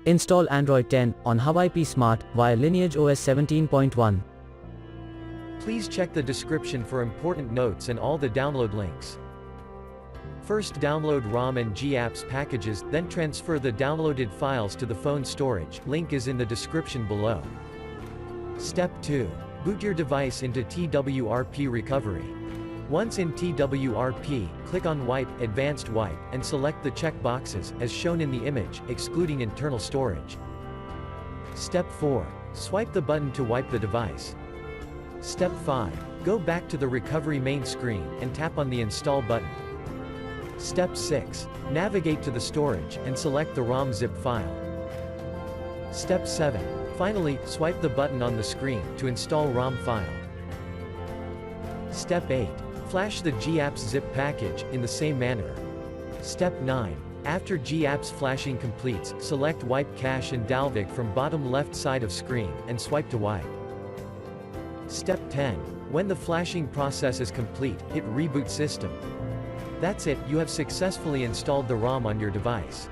Install Android 10 on Huawei P Smart via LineageOS 17.1. Please check the description for important notes and all the download links. First download ROM and GApps packages, then transfer the downloaded files to the phone storage, link is in the description below. Step 2. Boot your device into TWRP recovery. Once in TWRP, click on Wipe, Advanced Wipe, and select the check boxes, as shown in the image, excluding internal storage. Step 4. Swipe the button to wipe the device. Step 5. Go back to the recovery main screen, and tap on the Install button. Step 6. Navigate to the storage, and select the ROM zip file. Step 7. Finally, swipe the button on the screen, to install ROM file. Step 8. Flash the GApps zip package, in the same manner. Step 9. After GApps flashing completes, select Wipe Cache and Dalvik from bottom left side of screen, and swipe to wipe. Step 10. When the flashing process is complete, hit Reboot System. That's it, you have successfully installed the ROM on your device.